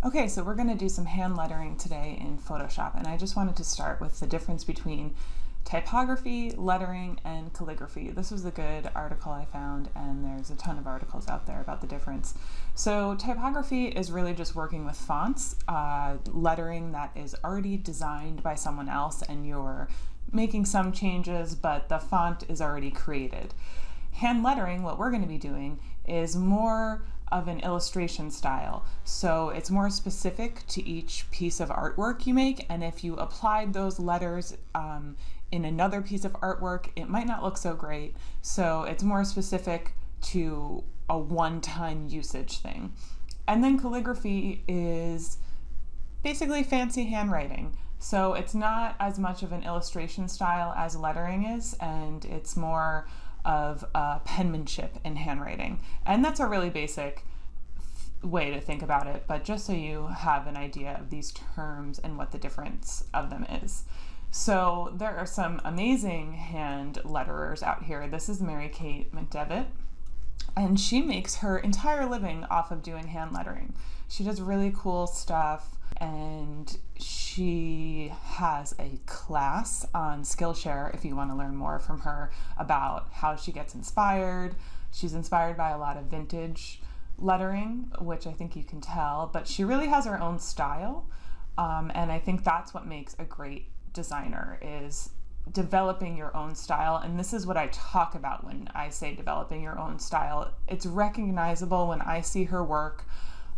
Okay, so we're going to do some hand lettering today in Photoshop, and I just wanted to start with the difference between typography, lettering, and calligraphy. This was a good article I found, and there's a ton of articles out there about the difference. So typography is really just working with fonts, lettering that is already designed by someone else, and you're making some changes, but the font is already created. Hand lettering, what we're going to be doing, is more of an illustration style. So it's more specific to each piece of artwork you make, and if you applied those letters in another piece of artwork, it might not look so great. So it's more specific to a one-time usage thing. And then calligraphy is basically fancy handwriting. So it's not as much of an illustration style as lettering is, and it's more of penmanship in handwriting. And that's a really basic way to think about it, but just so you have an idea of these terms and what the difference of them is. So there are some amazing hand letterers out here. This is Mary Kate McDevitt, and she makes her entire living off of doing hand lettering. She does really cool stuff, and she has a class on Skillshare if you want to learn more from her about how she gets inspired. She's inspired by a lot of vintage lettering, which I think you can tell, but she really has her own style, and I think that's what makes a great designer, is developing your own style. And this is what I talk about when I say developing your own style. It's recognizable when I see her work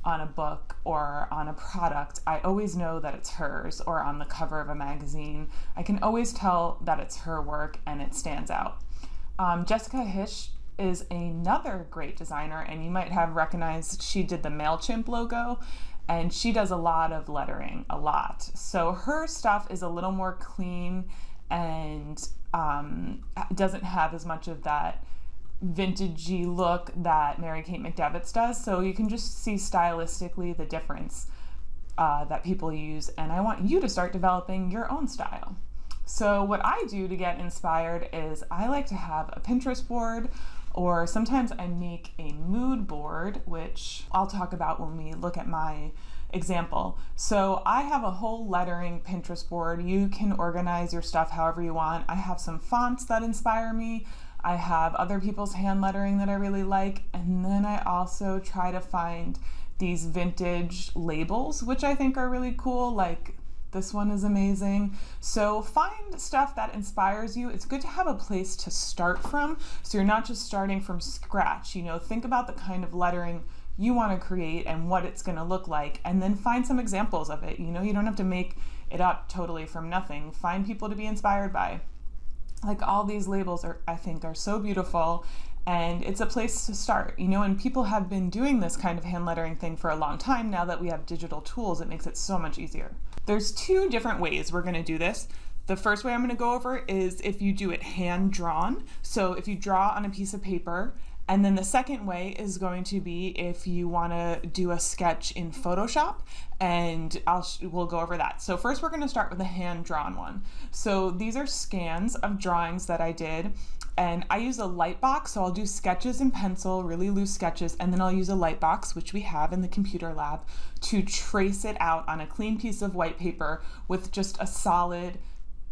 on a book or on a product. I always know that it's hers, or on the cover of a magazine. I can always tell that it's her work and it stands out. Jessica Hish is another great designer, and you might have recognized she did the MailChimp logo, and she does a lot of lettering, a lot. So her stuff is a little more clean and doesn't have as much of that vintagey look that Mary Kate McDevitt's does. So you can just see stylistically the difference that people use, and I want you to start developing your own style. So what I do to get inspired is I like to have a Pinterest board, or sometimes I make a mood board, which I'll talk about when we look at my example. So I have a whole lettering Pinterest board. You can organize your stuff however you want. I have some fonts that inspire me. I have other people's hand lettering that I really like. And then I also try to find these vintage labels, which I think are really cool. Like this one is amazing. So find stuff that inspires you. It's good to have a place to start from, so you're not just starting from scratch. You know, think about the kind of lettering you want to create and what it's going to look like, and then find some examples of it. You know, you don't have to make it up totally from nothing. Find people to be inspired by. Like all these labels I think are so beautiful, and it's a place to start, you know, and people have been doing this kind of hand lettering thing for a long time. Now that we have digital tools, it makes it so much easier. There's two different ways we're going to do this. The first way I'm going to go over is if you do it hand drawn. So if you draw on a piece of paper, and then the second way is going to be if you want to do a sketch in Photoshop, and we'll go over that. So first we're going to start with a hand drawn one. So these are scans of drawings that I did, and I use a light box. So I'll do sketches in pencil, really loose sketches, and then I'll use a light box, which we have in the computer lab, to trace it out on a clean piece of white paper with just a solid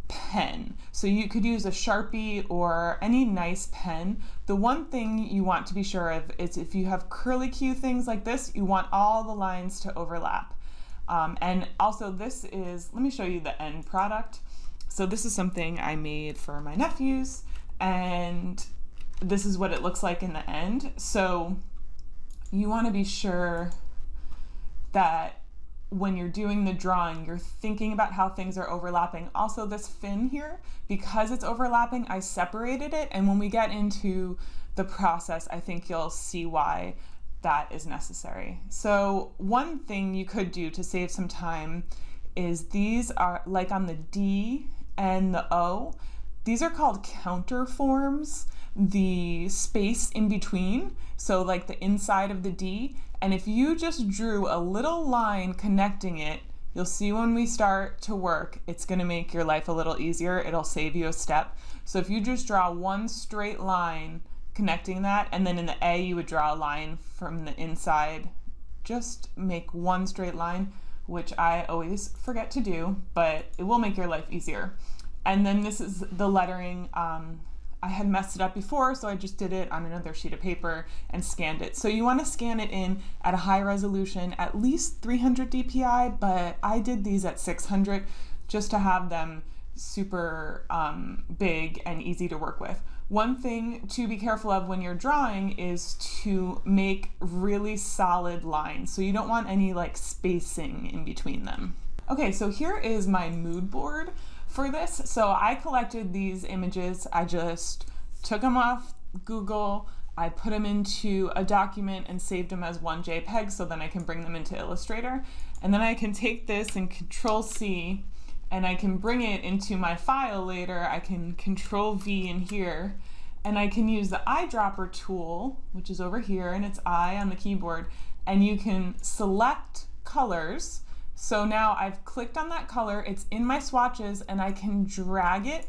pen. So you could use a Sharpie or any nice pen. The one thing you want to be sure of is if you have curly Q things like this, you want all the lines to overlap. And also this is, let me show you the end product. So this is something I made for my nephews, and this is what it looks like in the end. So you want to be sure that when you're doing the drawing, you're thinking about how things are overlapping. Also, this fin here, because it's overlapping, I separated it, and when we get into the process, I think you'll see why that is necessary. So one thing you could do to save some time is these are, like on the D and the O, these are called counter forms, the space in between, so like the inside of the D. And if you just drew a little line connecting it, you'll see when we start to work, it's going to make your life a little easier. It'll save you a step. So if you just draw one straight line connecting that, and then in the A you would draw a line from the inside just make one straight line, which I always forget to do, but it will make your life easier. And then this is the lettering. I had messed it up before, so I just did it on another sheet of paper and scanned it. So you want to scan it in at a high resolution, at least 300 dpi, but I did these at 600 just to have them super big and easy to work with. One thing to be careful of when you're drawing is to make really solid lines. So you don't want any like spacing in between them. Okay, so here is my mood board for this. So I collected these images. I just took them off Google. I put them into a document and saved them as one JPEG so then I can bring them into Illustrator. And then I can take this and Control-C and I can bring it into my file later. I can Control-V in here and I can use the eyedropper tool, which is over here, and it's I on the keyboard, and you can select colors. So now I've clicked on that color, it's in my swatches, and I can drag it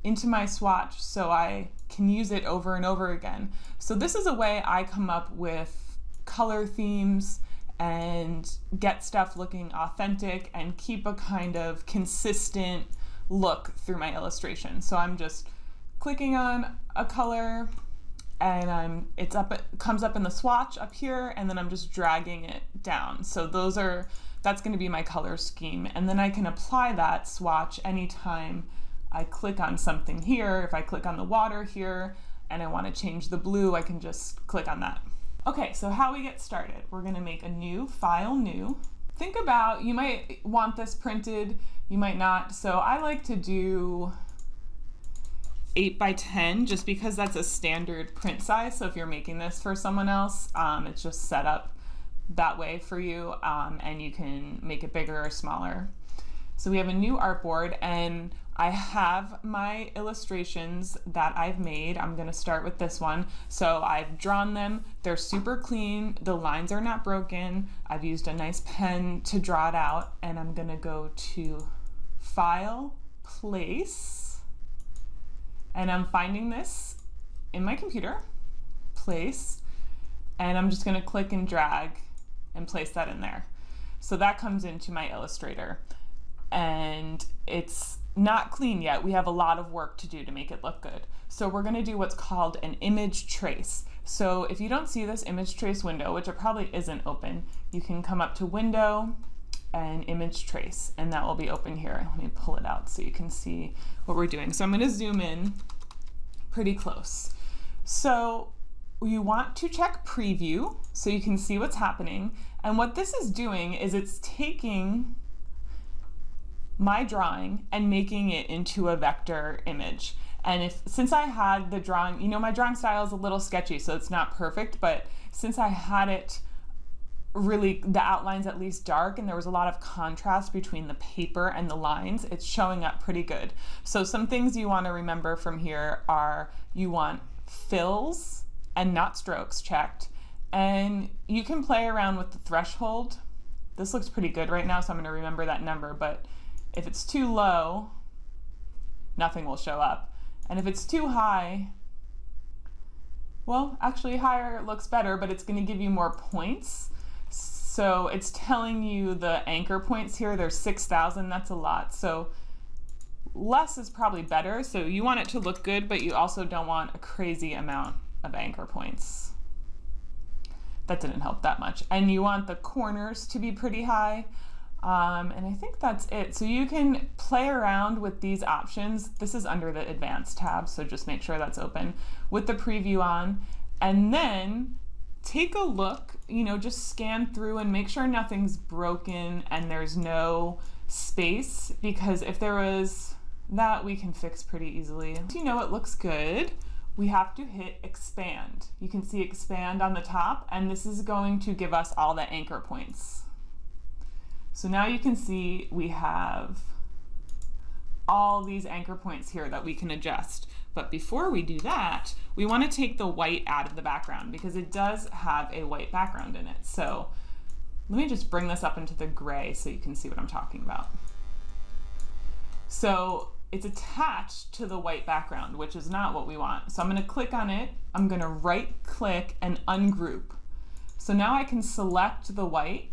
into my swatch so I can use it over and over again. So this is a way I come up with color themes and get stuff looking authentic and keep a kind of consistent look through my illustration. So I'm just clicking on a color and it comes up in the swatch up here, and then I'm just dragging it down. So that's going to be my color scheme, and then I can apply that swatch anytime I click on something here. If I click on the water here and I want to change the blue, I can just click on that. Okay, so how we get started. We're going to make a new file, new. Think about, you might want this printed, you might not. So I like to do 8x10 just because that's a standard print size. So if you're making this for someone else, it's just set up that way for you, and you can make it bigger or smaller. So we have a new artboard, and I have my illustrations that I've made. I'm going to start with this one. So I've drawn them. They're super clean. The lines are not broken. I've used a nice pen to draw it out, and I'm going to go to File, Place, and I'm finding this in my computer, Place, and I'm just going to click and drag and place that in there. So that comes into my Illustrator, and it's not clean yet. We have a lot of work to do to make it look good. So we're going to do what's called an image trace. So if you don't see this image trace window, which it probably isn't open, you can come up to Window and Image Trace, and that will be open here. Let me pull it out so you can see what we're doing. So I'm going to zoom in pretty close. So you want to check Preview so you can see what's happening. And what this is doing is it's taking my drawing and making it into a vector image. And since I had the drawing, you know, my drawing style is a little sketchy, so it's not perfect, but since I had it really, the outlines at least dark, and there was a lot of contrast between the paper and the lines, it's showing up pretty good. So some things you want to remember from here are you want fills and not strokes checked, and you can play around with the threshold. This looks pretty good right now, so I'm going to remember that number, but if it's too low, nothing will show up. And if it's too high, well, actually higher looks better, but it's going to give you more points. So it's telling you the anchor points here, there's 6,000, that's a lot. So less is probably better. So you want it to look good, but you also don't want a crazy amount of anchor points. That didn't help that much. And you want the corners to be pretty high. And I think that's it. So you can play around with these options. This is under the Advanced tab, so just make sure that's open with the preview on. And then take a look, you know, just scan through and make sure nothing's broken and there's no space, because if there was that, we can fix pretty easily. So you know it looks good, we have to hit expand. You can see expand on the top, and this is going to give us all the anchor points. So now you can see we have all these anchor points here that we can adjust. But before we do that, we want to take the white out of the background because it does have a white background in it. So let me just bring this up into the gray so you can see what I'm talking about. So it's attached to the white background, which is not what we want. So I'm going to click on it. I'm going to right click and ungroup. So now I can select the white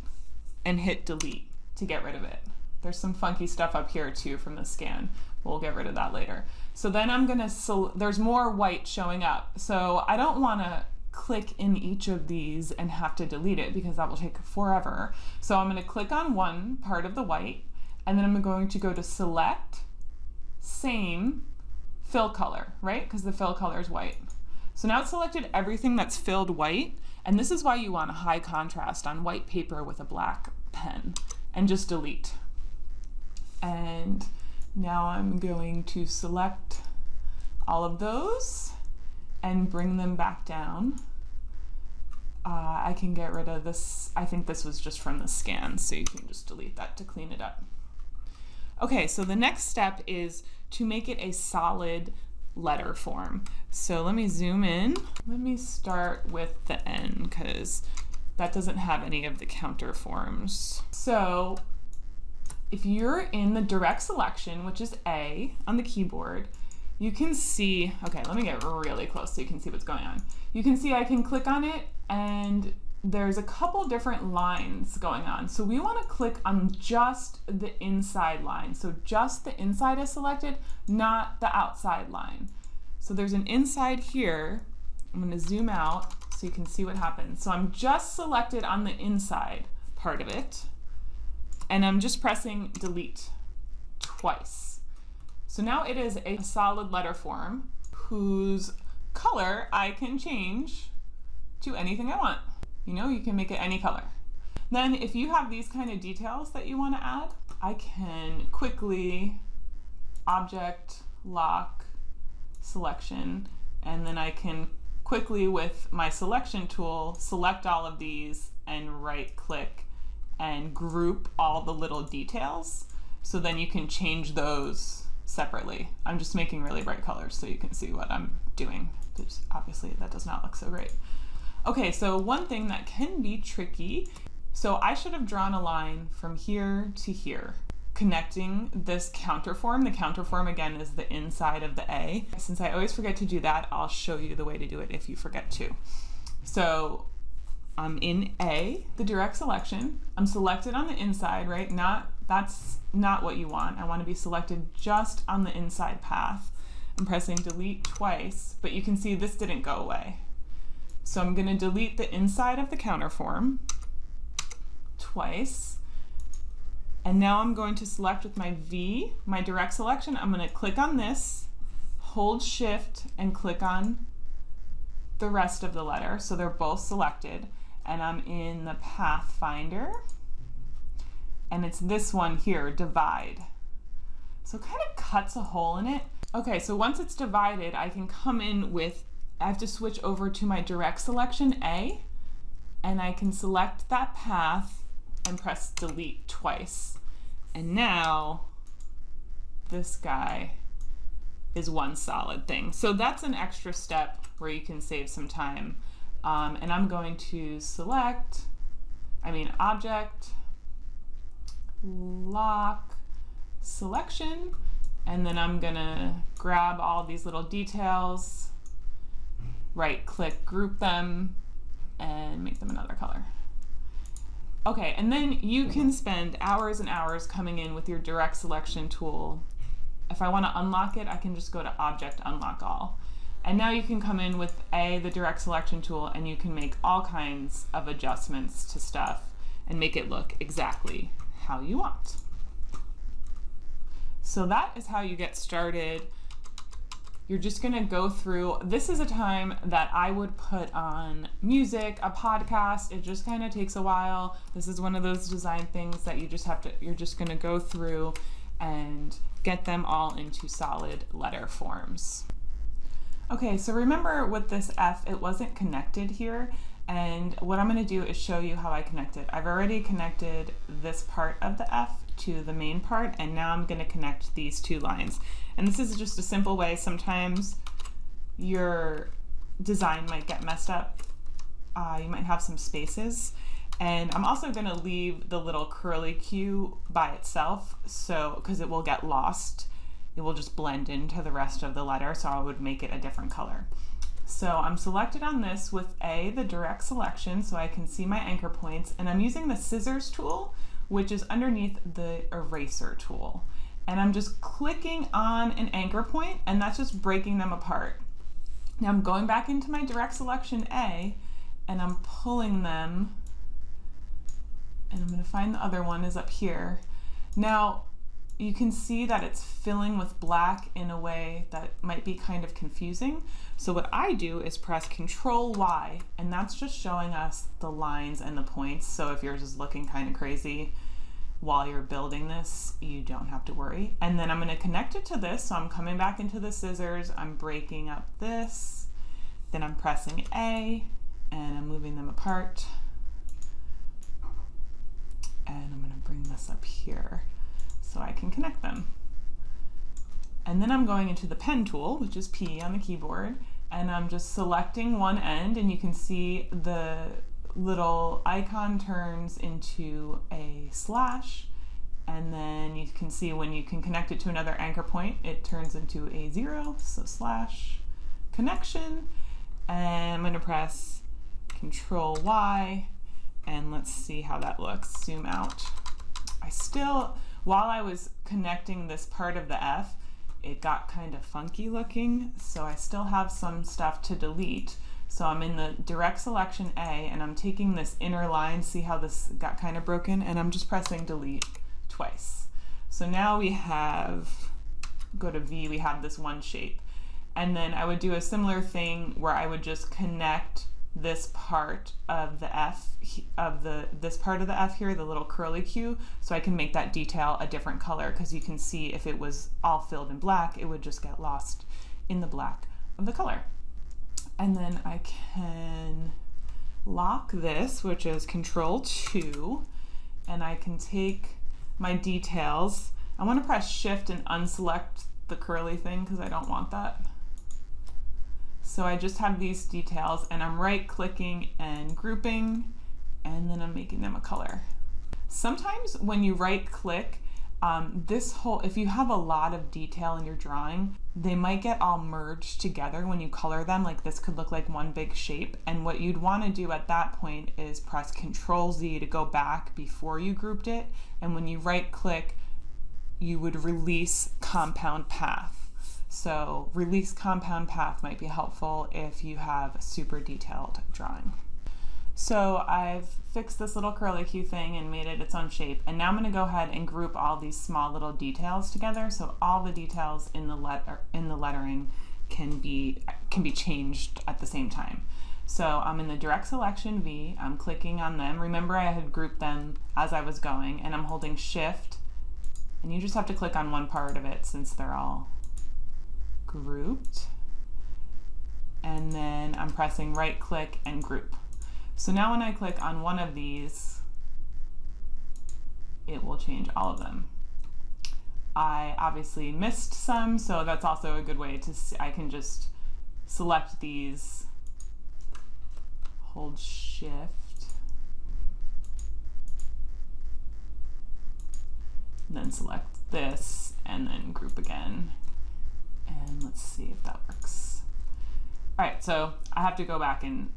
and hit delete to get rid of it. There's some funky stuff up here too from the scan. We'll get rid of that later. So then I'm gonna, there's more white showing up. So I don't wanna click in each of these and have to delete it because that will take forever. So I'm gonna click on one part of the white and then I'm going to go to select, same, fill color, right? Because the fill color is white. So now it's selected everything that's filled white, and this is why you want a high contrast on white paper with a black pen, and just delete. And now I'm going to select all of those and bring them back down. I can get rid of this. I think this was just from the scan, so you can just delete that to clean it up. Okay, so the next step is to make it a solid letter form. So let me zoom in. Let me start with the N because that doesn't have any of the counter forms. So if you're in the direct selection, which is A on the keyboard, you can see, okay, let me get really close so you can see what's going on. You can see I can click on it and there's a couple different lines going on. So we want to click on just the inside line. So just the inside is selected, not the outside line. So there's an inside here. I'm going to zoom out so you can see what happens. So I'm just selected on the inside part of it, and I'm just pressing delete twice. So now it is a solid letter form whose color I can change to anything I want. You know, you can make it any color. Then if you have these kind of details that you want to add, I can quickly object, lock, selection, and then I can quickly with my selection tool select all of these and right click and group all the little details. So then you can change those separately. I'm just making really bright colors so you can see what I'm doing, because obviously that does not look so great. Okay, so one thing that can be tricky, so I should have drawn a line from here to here, connecting this counterform. The counterform again is the inside of the A. Since I always forget to do that, I'll show you the way to do it if you forget to. So I'm in A, the direct selection. I'm selected on the inside, right? That's not what you want. I want to be selected just on the inside path. I'm pressing delete twice, but you can see this didn't go away. So I'm going to delete the inside of the counterform twice. And now I'm going to select with my V, my direct selection. I'm going to click on this, hold shift, and click on the rest of the letter. So they're both selected. And I'm in the Pathfinder. And it's this one here, divide. So it kind of cuts a hole in it. Okay, so once it's divided, I can come in with, I have to switch over to my direct selection A, and I can select that path and press delete twice. And now this guy is one solid thing. So that's an extra step where you can save some time. And I'm going to object, lock, selection, and then I'm gonna grab all these little details, right click, group them, and make them another color. Okay, and then you can spend hours and hours coming in with your direct selection tool. If I want to unlock it, I can just go to Object, Unlock All. And now you can come in with the direct selection tool, and you can make all kinds of adjustments to stuff and make it look exactly how you want. So that is how you get started. You're just gonna go through, this is a time that I would put on music, a podcast. It just kind of takes a while. This is one of those design things that you're just gonna go through and get them all into solid letter forms. Okay, so remember with this F, it wasn't connected here. And what I'm gonna do is show you how I connect it. I've already connected this part of the F to the main part, and now I'm gonna connect these two lines. And this is just a simple way. Sometimes your design might get messed up. You might have some spaces. And I'm also gonna leave the little curly Q by itself, so because it will get lost. It will just blend into the rest of the letter, so I would make it a different color. So I'm selected on this with the direct selection so I can see my anchor points, and I'm using the scissors tool, which is underneath the eraser tool. And I'm just clicking on an anchor point, and that's just breaking them apart. Now I'm going back into my direct selection A, and I'm pulling them, and I'm going to find the other one is up here. Now you can see that it's filling with black in a way that might be kind of confusing. So what I do is press Control Y, and that's just showing us the lines and the points. So if yours is looking kind of crazy while you're building this, you don't have to worry. And then I'm going to connect it to this. So I'm coming back into the scissors, I'm breaking up this, then I'm pressing A, and I'm moving them apart. And I'm going to bring this up here so I can connect them. And then I'm going into the pen tool, which is P on the keyboard, and I'm just selecting one end, and you can see the little icon turns into a slash, and then you can see when you can connect it to another anchor point, it turns into a 0, so slash connection, and I'm going to press Control Y, and let's see how that looks. Zoom out. While I was connecting this part of the F, it got kind of funky looking, so I still have some stuff to delete. So I'm in the direct selection A, and I'm taking this inner line, see how this got kind of broken, and I'm just pressing delete twice. So now we have, go to V, we have this one shape. And then I would do a similar thing where I would just connect this part of the F, this part of the F here, the little curly Q, so I can make that detail a different color, because you can see if it was all filled in black, it would just get lost in the black of the color. And then I can lock this, which is Control 2, and I can take my details. I want to press Shift and unselect the curly thing because I don't want that. So I just have these details, and I'm right clicking and grouping, and then I'm making them a color. Sometimes when you right click, if you have a lot of detail in your drawing, they might get all merged together when you color them. Like this could look like one big shape, and what you'd want to do at that point is press Control Z to go back before you grouped it, and when you right click, you would release compound path. So release compound path might be helpful if you have a super detailed drawing. So I've fixed this little curly Q thing and made it its own shape, and now I'm going to go ahead and group all these small little details together, so all the details in the lettering can be changed at the same time. So I'm in the direct selection V, I'm clicking on them. Remember I had grouped them as I was going, and I'm holding Shift, and you just have to click on one part of it since they're all grouped, and then I'm pressing right click and group. So now when I click on one of these, it will change all of them. I obviously missed some, so that's also a good way to see. I can just select these, hold Shift, and then select this, and then group again. And let's see if that works. All right, so I have to go back and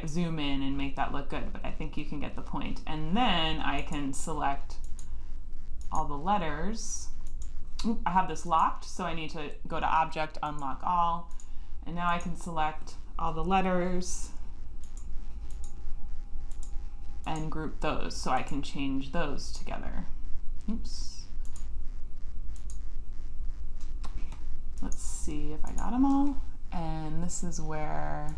zoom in and make that look good, but I think you can get the point. And then I can select all the letters. Oop, I have this locked, so I need to go to Object, Unlock All, and now I can select all the letters and group those, so I can change those together. Oops. Let's see if I got them all. And this is where,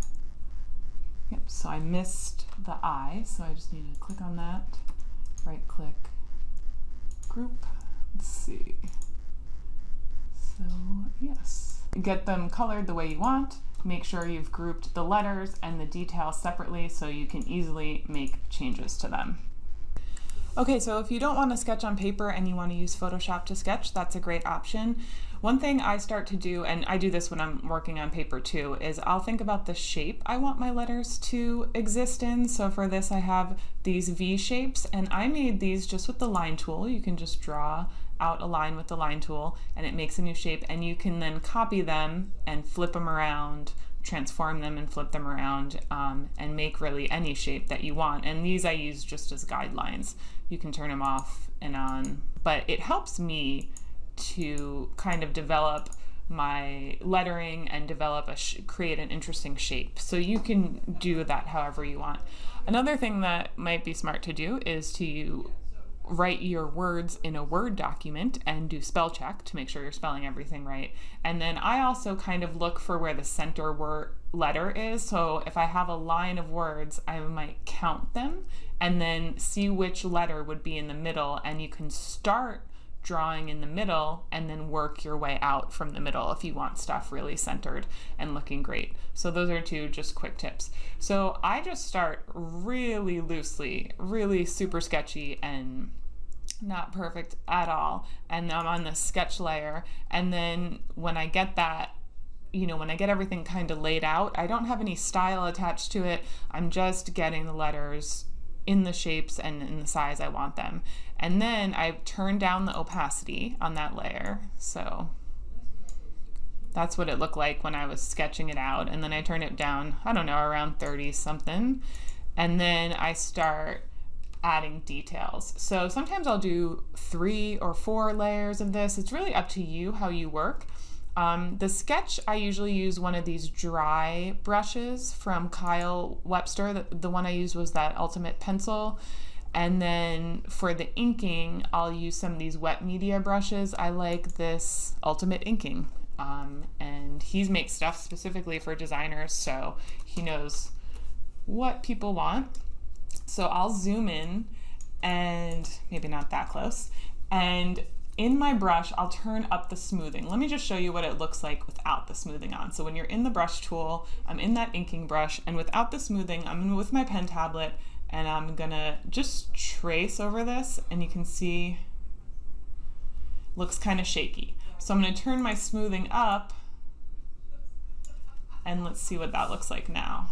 yep, so I missed the I, so I just need to click on that, right click, group, let's see. So yes, get them colored the way you want. Make sure you've grouped the letters and the details separately so you can easily make changes to them. Okay, so if you don't want to sketch on paper and you want to use Photoshop to sketch, that's a great option. One thing I start to do, and I do this when I'm working on paper too, is I'll think about the shape I want my letters to exist in. So for this I have these V shapes, and I made these just with the line tool. You can just draw out a line with the line tool and it makes a new shape, and you can then copy them and flip them around transform them and flip them around and make really any shape that you want. And these I use just as guidelines. You can turn them off and on, but it helps me to kind of develop my lettering and develop create an interesting shape. So you can do that however you want. Another thing that might be smart to do is to write your words in a Word document and do spell check to make sure you're spelling everything right. And then I also kind of look for where the center word letter is. So if I have a line of words, I might count them and then see which letter would be in the middle, and you can start drawing in the middle and then work your way out from the middle if you want stuff really centered and looking great. So those are two just quick tips. So I just start really loosely, really super sketchy and not perfect at all. And I'm on the sketch layer. And then when I get that, when I get everything kind of laid out, I don't have any style attached to it. I'm just getting the letters in the shapes and in the size I want them. And then I turn down the opacity on that layer. So that's what it looked like when I was sketching it out. And then I turn it down, I don't know, around 30 something. And then I start adding details. So sometimes I'll do 3 or 4 layers of this. It's really up to you how you work. The sketch, I usually use one of these dry brushes from Kyle Webster. The one I used was that Ultimate Pencil. And then for the inking, I'll use some of these wet media brushes. I like this Ultimate Inking. And he makes stuff specifically for designers, so he knows what people want. So I'll zoom in, and maybe not that close. And in my brush, I'll turn up the smoothing. Let me just show you what it looks like without the smoothing on. So when you're in the brush tool, I'm in that inking brush, and without the smoothing, I'm with my pen tablet, and I'm gonna just trace over this, and you can see looks kind of shaky. So I'm gonna turn my smoothing up, and let's see what that looks like now.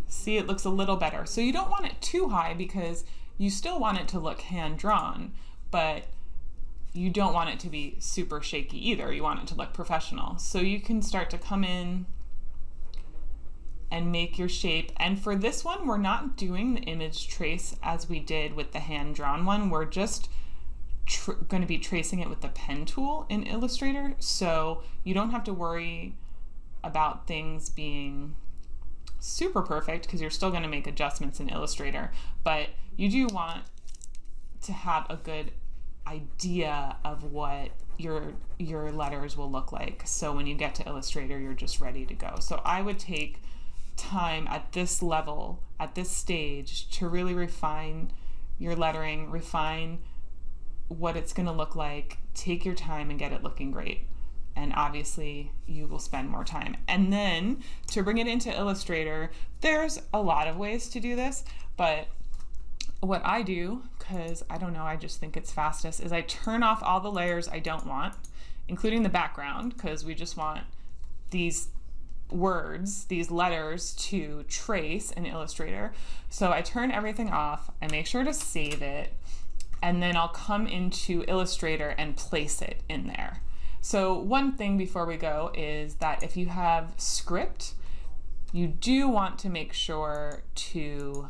See, it looks a little better. So you don't want it too high because you still want it to look hand-drawn, but you don't want it to be super shaky either. You want it to look professional. So you can start to come in and make your shape. And for this one, we're not doing the image trace as we did with the hand-drawn one. We're just going to be tracing it with the pen tool in Illustrator. So you don't have to worry about things being super perfect because you're still going to make adjustments in Illustrator, but you do want to have a good idea of what your letters will look like. So when you get to Illustrator, you're just ready to go. So I would take time at this level, at this stage, to really refine your lettering, refine what it's going to look like, take your time and get it looking great. And obviously you will spend more time. And then to bring it into Illustrator, there's a lot of ways to do this, but what I do, because I don't know, I just think it's fastest, is I turn off all the layers I don't want, including the background, because we just want these words, these letters to trace in Illustrator. So I turn everything off, I make sure to save it, and then I'll come into Illustrator and place it in there. So one thing before we go is that if you have script, you do want to make sure to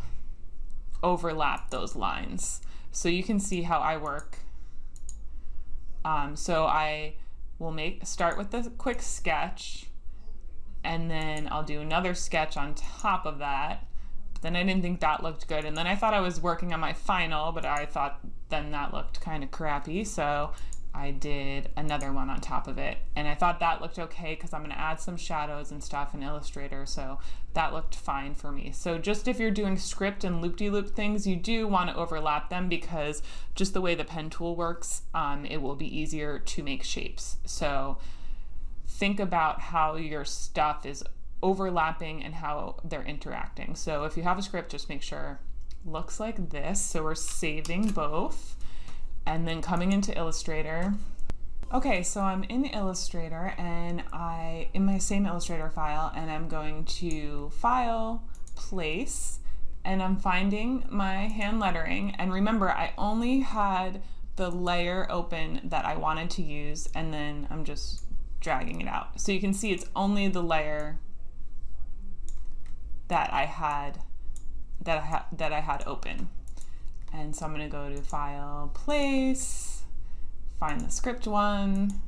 overlap those lines. So you can see how I work. So I will start with the quick sketch, and then I'll do another sketch on top of that. But then I didn't think that looked good, and then I thought I was working on my final, but I thought then that looked kind of crappy, so I did another one on top of it, and I thought that looked okay because I'm going to add some shadows and stuff in Illustrator, so that looked fine for me. So just if you're doing script and loop-de-loop things, you do want to overlap them because just the way the pen tool works, it will be easier to make shapes. So think about how your stuff is overlapping and how they're interacting. So if you have a script, just make sure it looks like this. So we're saving both. And then coming into Illustrator. Okay, so I'm in Illustrator and in my same Illustrator file, and I'm going to File, Place, and I'm finding my hand lettering. And remember, I only had the layer open that I wanted to use, and then I'm just dragging it out. So you can see it's only the layer that I had open. And so I'm going to go to File, Place, find the script one.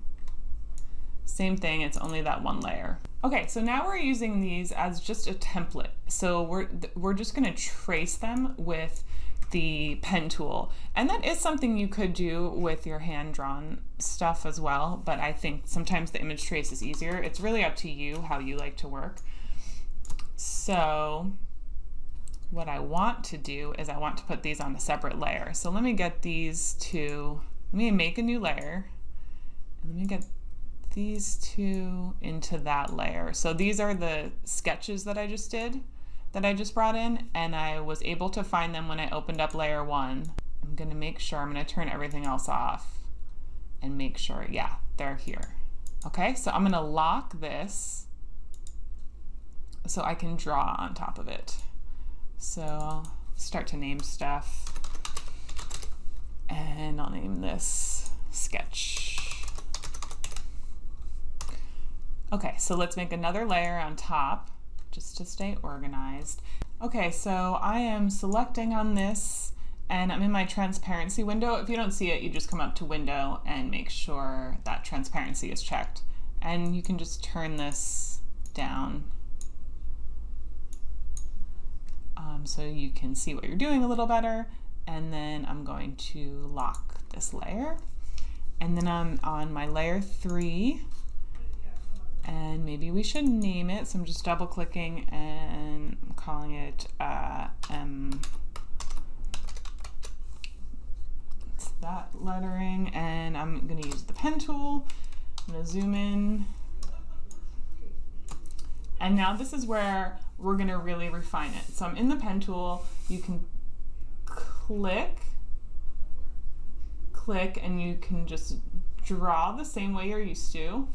Same thing, it's only that one layer. Okay, so now we're using these as just a template. So we're just going to trace them with the pen tool. And that is something you could do with your hand-drawn stuff as well, but I think sometimes the image trace is easier. It's really up to you how you like to work. So what I want to do is I want to put these on a separate layer. So let me get these two, let me make a new layer, and let me get these two into that layer. So these are the sketches that I just did, that I just brought in, and I was able to find them when I opened up layer one. I'm gonna make sure, I'm gonna turn everything else off and make sure, yeah, they're here. Okay, so I'm gonna lock this so I can draw on top of it. So I'll start to name stuff, and I'll name this sketch. Okay, so let's make another layer on top just to stay organized. Okay, so I am selecting on this, and I'm in my transparency window. If you don't see it, you just come up to window and make sure that transparency is checked. And you can just turn this down so you can see what you're doing a little better. And then I'm going to lock this layer. And then I'm on my layer 3. And maybe we should name it. So I'm just double clicking and I'm calling it it's that lettering, and I'm gonna use the pen tool. I'm gonna zoom in. And now this is where we're gonna really refine it. So I'm in the pen tool, you can click, and you can just draw the same way you're used to.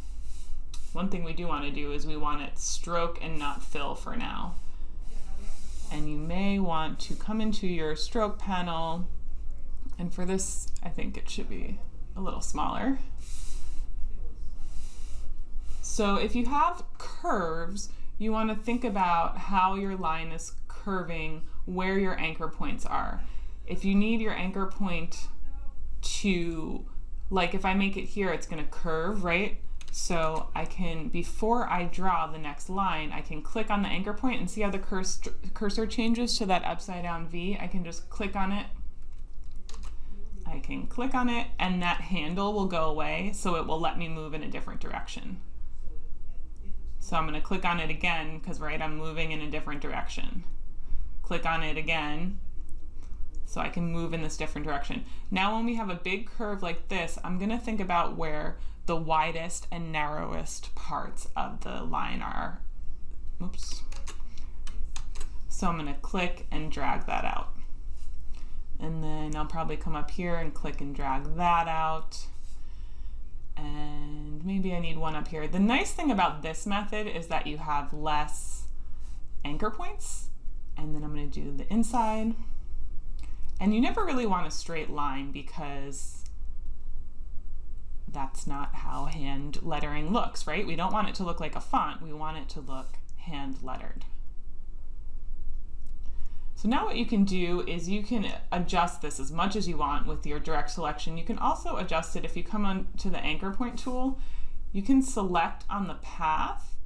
One thing we do want to do is we want it stroke and not fill for now. And you may want to come into your stroke panel, and for this, I think it should be a little smaller. So if you have curves, you want to think about how your line is curving, where your anchor points are. If you need your anchor point to, like if I make it here, it's going to curve, right? So I can, before I draw the next line, I can click on the anchor point and see how the cursor changes to that upside down V. I can just click on it. I can click on it, and that handle will go away, so it will let me move in a different direction. So I'm going to click on it again because, right, I'm moving in a different direction. Click on it again so I can move in this different direction. Now when we have a big curve like this, I'm going to think about where the widest and narrowest parts of the line are. Oops. So I'm going to click and drag that out. And then I'll probably come up here and click and drag that out. And maybe I need one up here. The nice thing about this method is that you have less anchor points. And then I'm going to do the inside. And you never really want a straight line because that's not how hand lettering looks, right? We don't want it to look like a font. We want it to look hand lettered. So now what you can do is you can adjust this as much as you want with your direct selection. You can also adjust it if you come on to the anchor point tool. You can select on the path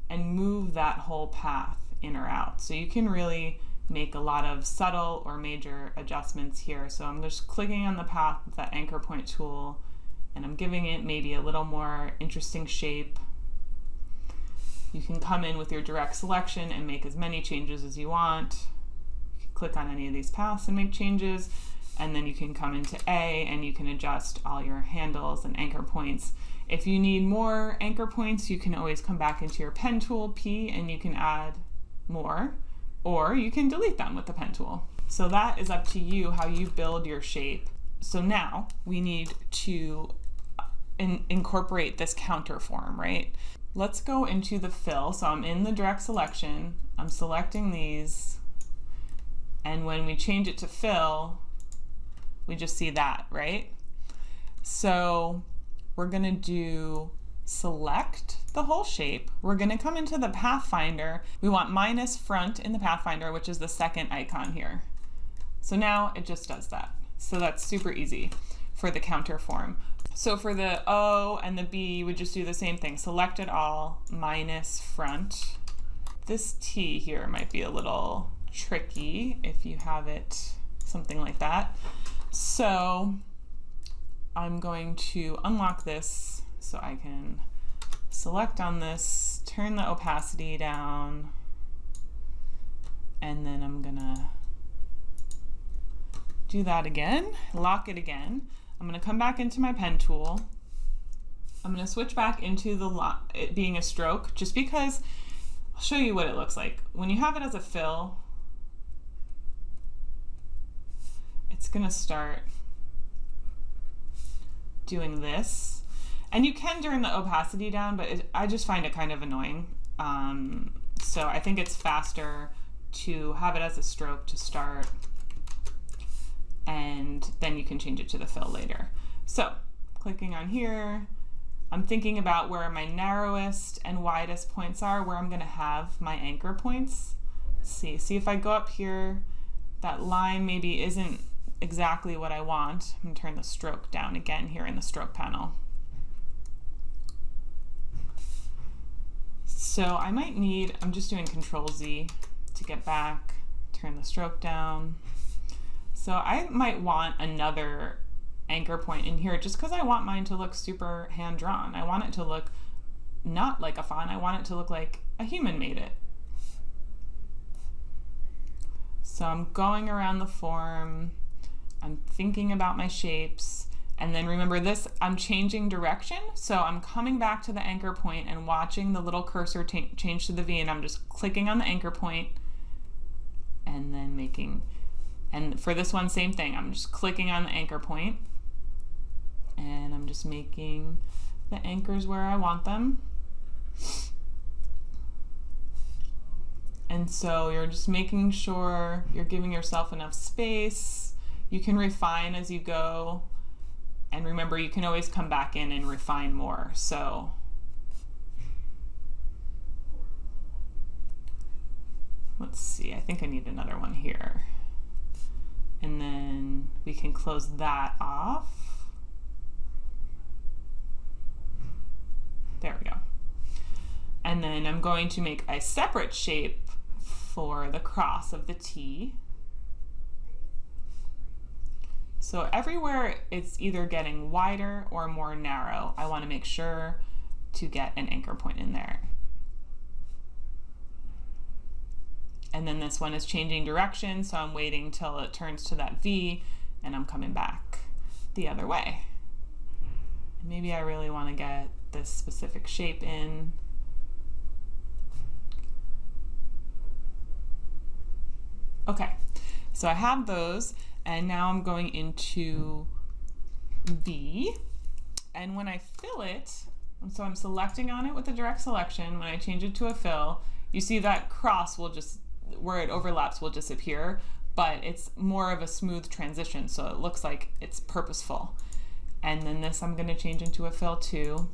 and move that whole path in or out. So you can really make a lot of subtle or major adjustments here. So I'm just clicking on the path with that anchor point tool, and I'm giving it maybe a little more interesting shape. You can come in with your direct selection and make as many changes as you want. You can click on any of these paths and make changes, and then you can come into A and you can adjust all your handles and anchor points. If you need more anchor points, you can always come back into your pen tool, P, and you can add more, or you can delete them with the pen tool. So that is up to you how you build your shape. So now we need to incorporate this counter form, right? Let's go into the fill. So I'm in the direct selection, I'm selecting these, and when we change it to fill, we just see that, right? So we're gonna do select the whole shape. We're going to come into the Pathfinder. We want minus front in the Pathfinder, which is the second icon here. So now it just does that. So that's super easy for the counter form. So for the O and the B, you would just do the same thing. Select it all, minus front. This T here might be a little tricky if you have it something like that. So I'm going to unlock this so I can select on this, turn the opacity down, and then I'm gonna do that again, lock it again. I'm gonna come back into my pen tool. I'm gonna switch back into it being a stroke, just because I'll show you what it looks like. When you have it as a fill, it's gonna start doing this. And you can turn the opacity down, but I just find it kind of annoying. So I think it's faster to have it as a stroke to start, and then you can change it to the fill later. So clicking on here, I'm thinking about where my narrowest and widest points are, where I'm gonna have my anchor points. Let's see if I go up here, that line maybe isn't exactly what I want. I'm gonna turn the stroke down again here in the stroke panel. So I might need, I'm just doing Control Z to get back, turn the stroke down. So I might want another anchor point in here just because I want mine to look super hand-drawn. I want it to look not like a font, I want it to look like a human made it. So I'm going around the form, I'm thinking about my shapes, and then remember this, I'm changing direction, so I'm coming back to the anchor point and watching the little cursor change to the V, and I'm just clicking on the anchor point and then making, and for this one, same thing, I'm just clicking on the anchor point and I'm just making the anchors where I want them. And so you're just making sure you're giving yourself enough space. You can refine as you go. And remember, you can always come back in and refine more. So let's see, I think I need another one here. And then we can close that off. There we go. And then I'm going to make a separate shape for the cross of the T. So everywhere it's either getting wider or more narrow, I want to make sure to get an anchor point in there. And then this one is changing direction, so I'm waiting till it turns to that V and I'm coming back the other way. Maybe I really want to get this specific shape in. Okay, so I have those, and now I'm going into V, and when I fill it, so I'm selecting on it with a direct selection, when I change it to a fill, you see that cross will just, where it overlaps will disappear, but it's more of a smooth transition, so it looks like it's purposeful. And then this I'm going to change into a fill too.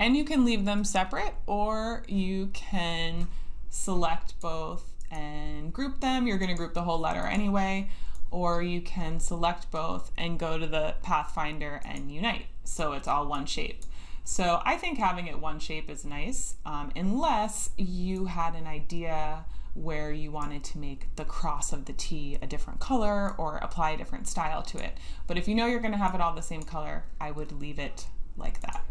And you can leave them separate, or you can select both and group them. You're going to group the whole letter anyway, or you can select both and go to the Pathfinder and unite, so it's all one shape. So I think having it one shape is nice, unless you had an idea where you wanted to make the cross of the T a different color or apply a different style to it. But if you know you're going to have it all the same color, I would leave it like that,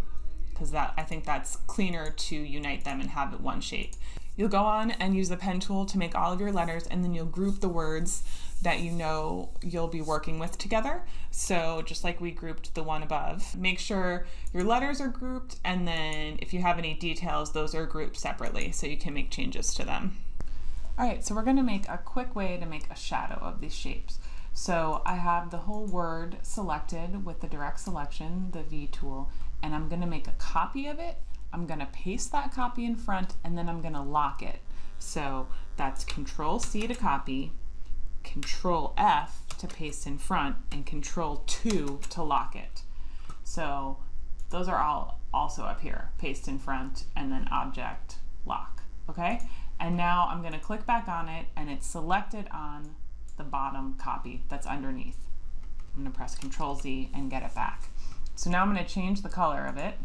because I think that's cleaner to unite them and have it one shape. You'll go on and use the pen tool to make all of your letters, and then you'll group the words that you know you'll be working with together. So just like we grouped the one above, make sure your letters are grouped, and then if you have any details, those are grouped separately so you can make changes to them. All right, so we're going to make a quick way to make a shadow of these shapes. So I have the whole word selected with the direct selection, the V tool, and I'm going to make a copy of it. I'm going to paste that copy in front, and then I'm going to lock it. So that's Control C to copy, Control F to paste in front, and Control 2 to lock it. So those are all also up here, paste in front and then object lock, okay? And now I'm gonna click back on it and it's selected on the bottom copy that's underneath. I'm gonna press Control Z and get it back. So now I'm gonna change the color of it.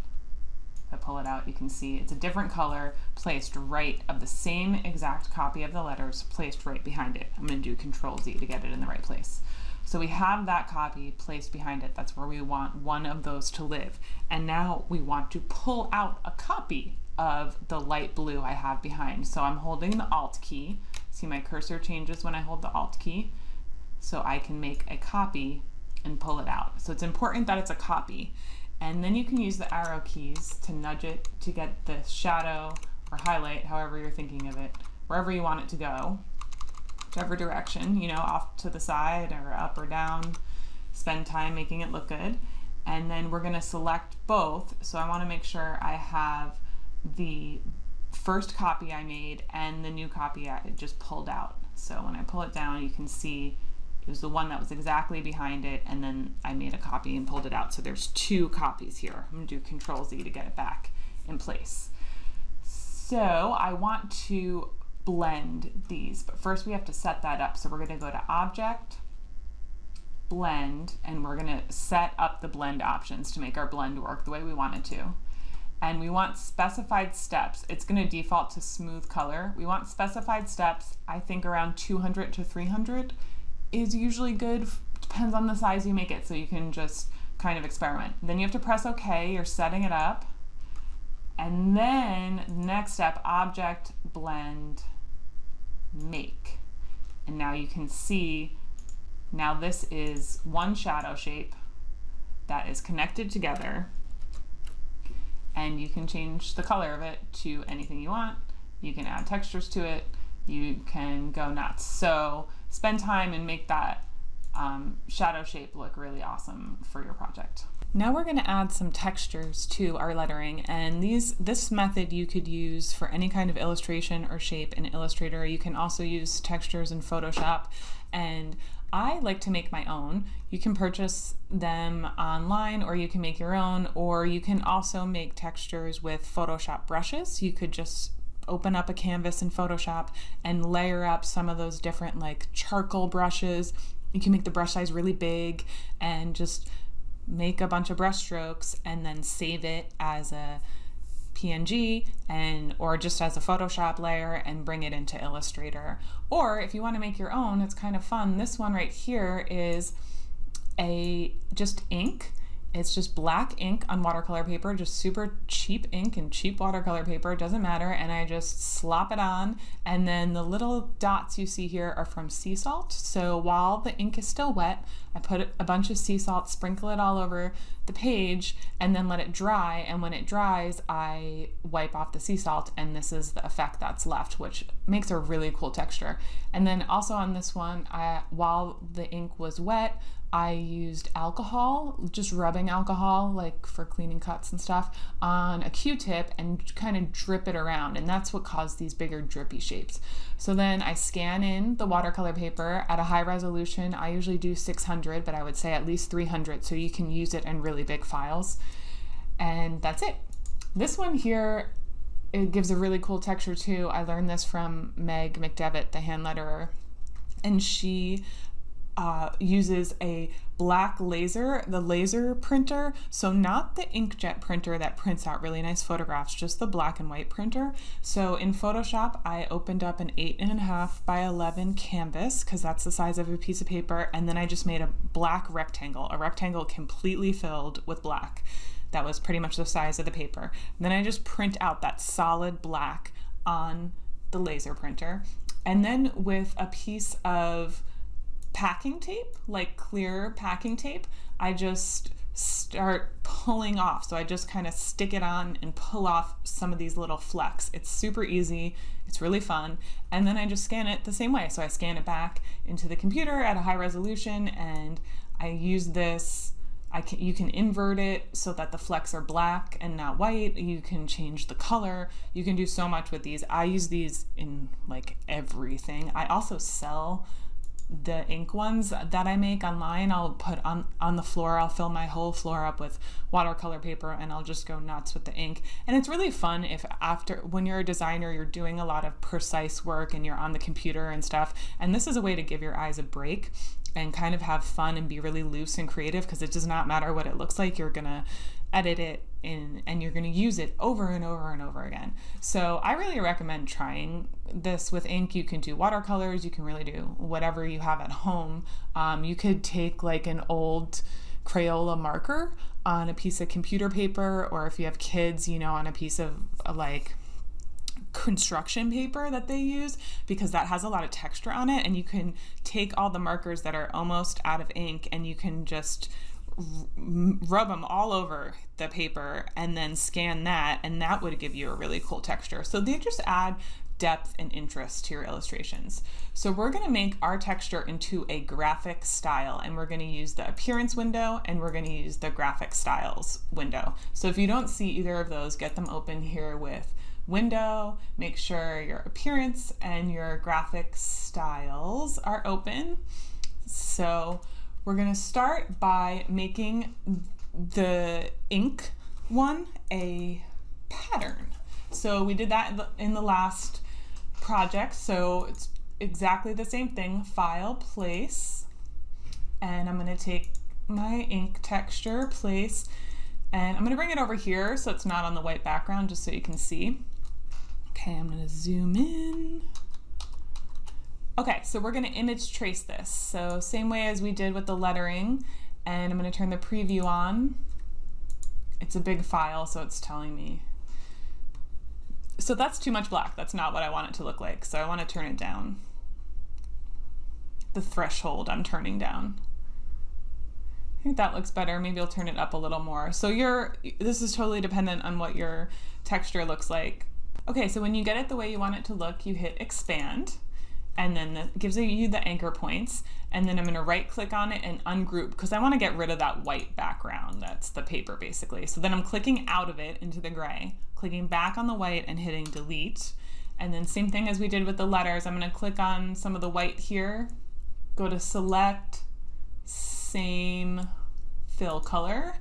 If I pull it out, you can see it's a different color placed right of the same exact copy of the letters placed right behind it. I'm gonna do Control Z to get it in the right place. So we have that copy placed behind it. That's where we want one of those to live. And now we want to pull out a copy of the light blue I have behind. So I'm holding the Alt key. See my cursor changes when I hold the Alt key. So I can make a copy and pull it out. So it's important that it's a copy. And then you can use the arrow keys to nudge it to get the shadow or highlight, however you're thinking of it, wherever you want it to go. Whichever direction, you know, off to the side or up or down. Spend time making it look good. And then we're gonna select both. So I wanna make sure I have the first copy I made and the new copy I just pulled out. So when I pull it down, you can see it was the one that was exactly behind it, and then I made a copy and pulled it out. So there's two copies here. I'm gonna do Control Z to get it back in place. So I want to blend these, but first we have to set that up. So we're gonna go to Object, Blend, and we're gonna set up the blend options to make our blend work the way we want it to. And we want specified steps. It's gonna default to smooth color. We want specified steps, I think around 200 to 300 is usually good. Depends on the size you make it, so you can just kind of experiment. Then you have to press OK, you're setting it up. And then next step, Object, Blend, Make. And now you can see, now this is one shadow shape that is connected together, and you can change the color of it to anything you want. You can add textures to it. You can go nuts. So spend time and make that shadow shape look really awesome for your project. Now we're going to add some textures to our lettering, and this method you could use for any kind of illustration or shape in Illustrator. You can also use textures in Photoshop, and I like to make my own. You can purchase them online, or you can make your own, or you can also make textures with Photoshop brushes. You could just open up a canvas in Photoshop and layer up some of those different like charcoal brushes. You can make the brush size really big and just make a bunch of brush strokes and then save it as a PNG or just as a Photoshop layer and bring it into Illustrator. Or if you want to make your own, it's kind of fun. This one right here is just ink. It's just black ink on watercolor paper, just super cheap ink and cheap watercolor paper, it doesn't matter, and I just slop it on, and then the little dots you see here are from sea salt. So while the ink is still wet, I put a bunch of sea salt, sprinkle it all over the page, and then let it dry, and when it dries, I wipe off the sea salt, and this is the effect that's left, which makes a really cool texture. And then also on this one, while the ink was wet, I used alcohol, just rubbing alcohol, like for cleaning cuts and stuff, on a Q-tip and kind of drip it around, and that's what caused these bigger drippy shapes. So then I scan in the watercolor paper at a high resolution. I usually do 600, but I would say at least 300, so you can use it in really big files. And that's it. This one here, it gives a really cool texture too. I learned this from Meg McDevitt, the hand letterer, and she uses a black laser, the laser printer, so not the inkjet printer that prints out really nice photographs, just the black and white printer. So in Photoshop, I opened up an 8.5 by 11 canvas, because that's the size of a piece of paper, and then I just made a black rectangle, a rectangle completely filled with black. That was pretty much the size of the paper. And then I just print out that solid black on the laser printer. And then with a piece of packing tape, like clear packing tape, I just start pulling off. So I just kind of stick it on and pull off some of these little flecks. It's super easy, it's really fun. And then I just scan it the same way. So I scan it back into the computer at a high resolution, and I use this. You can invert it so that the flecks are black and not white. You can change the color. You can do so much with these. I use these in like everything. I also sell the ink ones that I make online, I'll put on the floor, I'll fill my whole floor up with watercolor paper and I'll just go nuts with the ink. And it's really fun if when you're a designer, you're doing a lot of precise work and you're on the computer and stuff. And this is a way to give your eyes a break and kind of have fun and be really loose and creative, because it does not matter what it looks like. You're gonna edit it in and you're going to use it over and over and over again. So I really recommend trying this with ink. You can do watercolors, you can really do whatever you have at home. You could take like an old Crayola marker on a piece of computer paper, or if you have kids, you know, on a piece of like construction paper that they use, because that has a lot of texture on it, and you can take all the markers that are almost out of ink and you can just rub them all over the paper and then scan that, and that would give you a really cool texture. So they just add depth and interest to your illustrations. So we're going to make our texture into a graphic style, and we're going to use the appearance window and we're going to use the graphic styles window. So if you don't see either of those, get them open here with window, make sure your appearance and your graphic styles are open. So we're going to start by making the ink one a pattern. So we did that in the last project. So it's exactly the same thing, file, place, and I'm going to take my ink texture, place, and I'm going to bring it over here so it's not on the white background, just so you can see. Okay, I'm going to zoom in. Okay, so we're going to image trace this. So same way as we did with the lettering, and I'm going to turn the preview on. It's a big file, so it's telling me. So that's too much black. That's not what I want it to look like. So I want to turn it down. The threshold I'm turning down. I think that looks better. Maybe I'll turn it up a little more. So this is totally dependent on what your texture looks like. Okay, so when you get it the way you want it to look, you hit expand. And then that gives you the anchor points, and then I'm going to right click on it and ungroup, because I want to get rid of that white background. That's the paper basically. So then I'm clicking out of it into the gray, clicking back on the white and hitting delete. And then same thing as we did with the letters, I'm going to click on some of the white here, go to select, same fill color,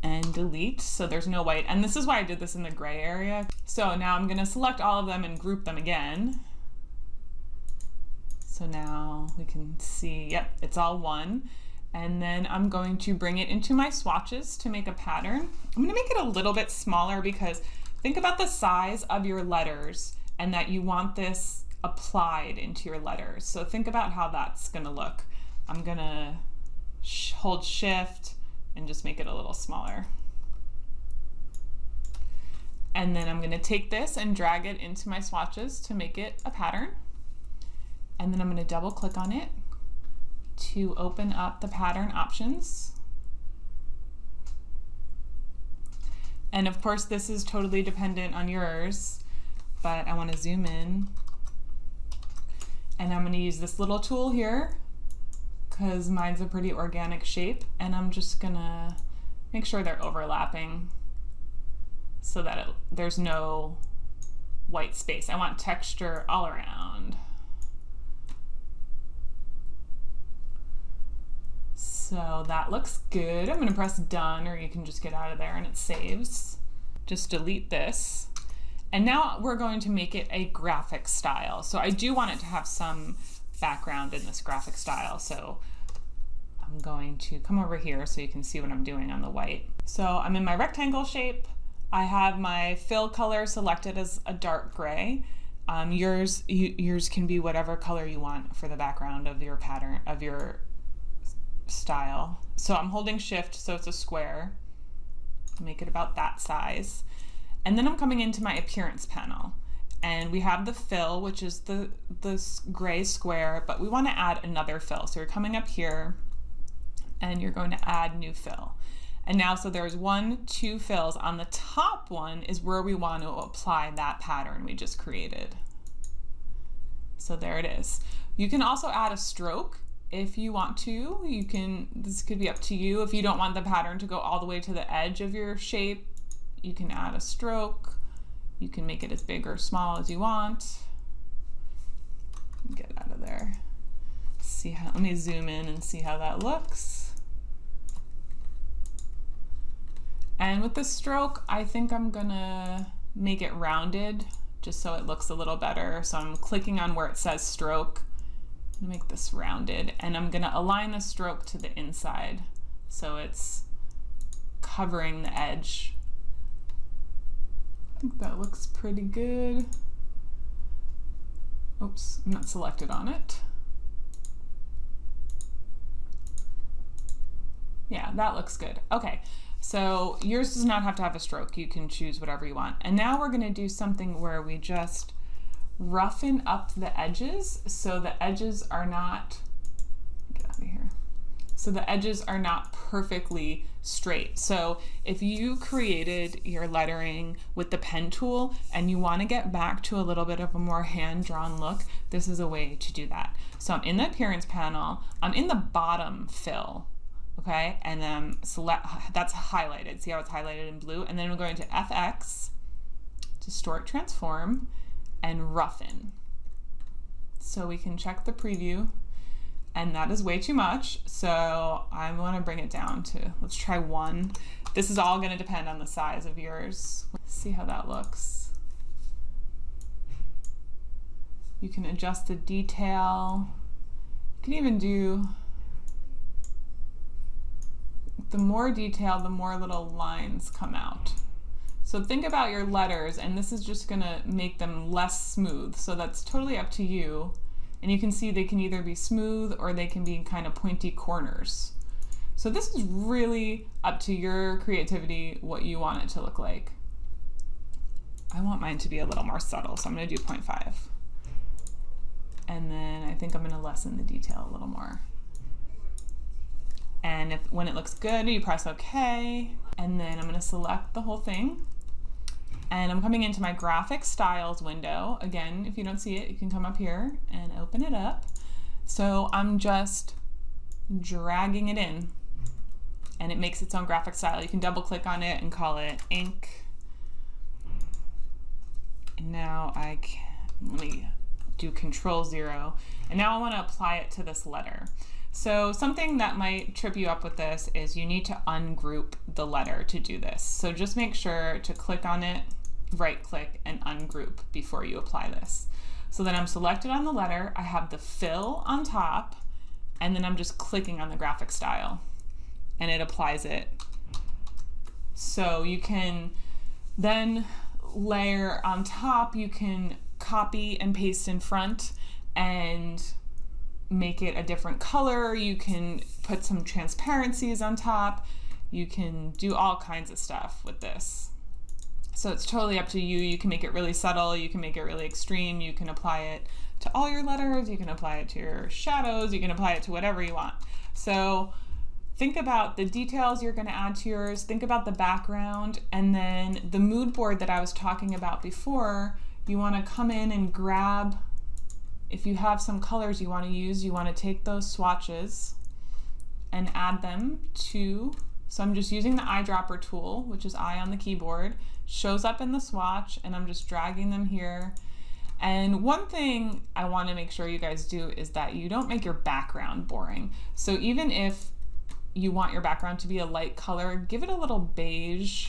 and delete, so there's no white. And this is why I did this in the gray area. So now I'm going to select all of them and group them again. So now we can see, yep, it's all one. And then I'm going to bring it into my swatches to make a pattern. I'm going to make it a little bit smaller, because think about the size of your letters and that you want this applied into your letters. So think about how that's going to look. I'm going to hold shift and just make it a little smaller. And then I'm going to take this and drag it into my swatches to make it a pattern. And then I'm going to double click on it to open up the pattern options. And of course, this is totally dependent on yours, but I want to zoom in. And I'm going to use this little tool here, because mine's a pretty organic shape, and I'm just going to make sure they're overlapping so that there's no white space. I want texture all around. So that looks good. I'm going to press done, or you can just get out of there and it saves. Just delete this. And now we're going to make it a graphic style. So I do want it to have some background in this graphic style. So I'm going to come over here so you can see what I'm doing on the white. So I'm in my rectangle shape. I have my fill color selected as a dark gray. Yours can be whatever color you want for the background of your pattern, of your style. So I'm holding shift so it's a square, make it about that size. And then I'm coming into my appearance panel, and we have the fill, which is the gray square, but we want to add another fill. So you're coming up here and you're going to add new fill. And now, so there's 1, 2 fills. On the top one is where we want to apply that pattern we just created. So there it is. You can also add a stroke if you want to. You can, this could be up to you. If you don't want the pattern to go all the way to the edge of your shape, you can add a stroke. You can make it as big or small as you want. Get out of there. let me zoom in and see how that looks. And with the stroke, I think I'm gonna make it rounded just so it looks a little better. So I'm clicking on where it says stroke, make this rounded, and I'm gonna align the stroke to the inside so it's covering the edge. I think that looks pretty good. Oops, I'm not selected on it. Yeah, that looks good. Okay, so yours does not have to have a stroke. You can choose whatever you want. And now we're gonna do something where we just roughen up the edges so the edges are not, get out of here. So the edges are not perfectly straight. So if you created your lettering with the pen tool and you want to get back to a little bit of a more hand-drawn look, this is a way to do that. So I'm in the appearance panel, I'm in the bottom fill, okay? And then select, that's highlighted. See how it's highlighted in blue? And then we're going to FX, distort, transform, and roughen. So we can check the preview. And that is way too much, so I want to bring it down to, let's try 1. This is all going to depend on the size of yours. Let's see how that looks. You can adjust the detail. You can even do, the more detail, the more little lines come out. So think about your letters, and this is just going to make them less smooth, so that's totally up to you. And you can see they can either be smooth or they can be kind of pointy corners. So this is really up to your creativity, what you want it to look like. I want mine to be a little more subtle, so I'm gonna do 0.5. And then I think I'm gonna lessen the detail a little more. And when it looks good, you press OK. And then I'm gonna select the whole thing. And I'm coming into my graphic styles window. Again, if you don't see it, you can come up here and open it up. So I'm just dragging it in and it makes its own graphic style. You can double click on it and call it ink. And now let me do Control-0. And now I want to apply it to this letter. So something that might trip you up with this is you need to ungroup the letter to do this. So just make sure to click on it, right click, and ungroup before you apply this. So then I'm selected on the letter, I have the fill on top, and then I'm just clicking on the graphic style and it applies it. So you can then layer on top, you can copy and paste in front and make it a different color. You can put some transparencies on top. You can do all kinds of stuff with this. So it's totally up to you. You can make it really subtle, you can make it really extreme, you can apply it to all your letters, you can apply it to your shadows, you can apply it to whatever you want. So think about the details you're going to add to yours, think about the background, and then the mood board that I was talking about before, you want to come in and grab, if you have some colors you want to use, you want to take those swatches and add them to, so I'm just using the eyedropper tool, which is I on the keyboard, shows up in the swatch, and I'm just dragging them here. And one thing I want to make sure you guys do is that you don't make your background boring. So even if you want your background to be a light color, give it a little beige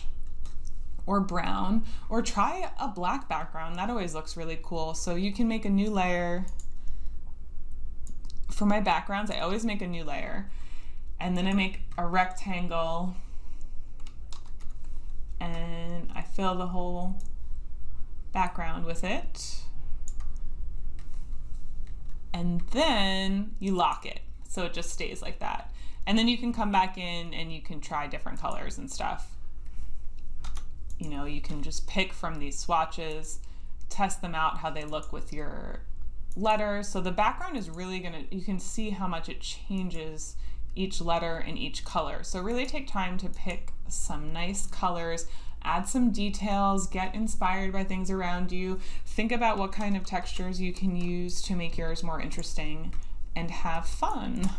or brown, or try a black background. That always looks really cool. So you can make a new layer. For my backgrounds, I always make a new layer. And then I make a rectangle and I fill the whole background with it. And then you lock it, so it just stays like that. And then you can come back in and you can try different colors and stuff. You know, you can just pick from these swatches, test them out, how they look with your letters. So the background is really gonna, you can see how much it changes each letter and each color. So really take time to pick some nice colors, add some details, get inspired by things around you, think about what kind of textures you can use to make yours more interesting, and have fun.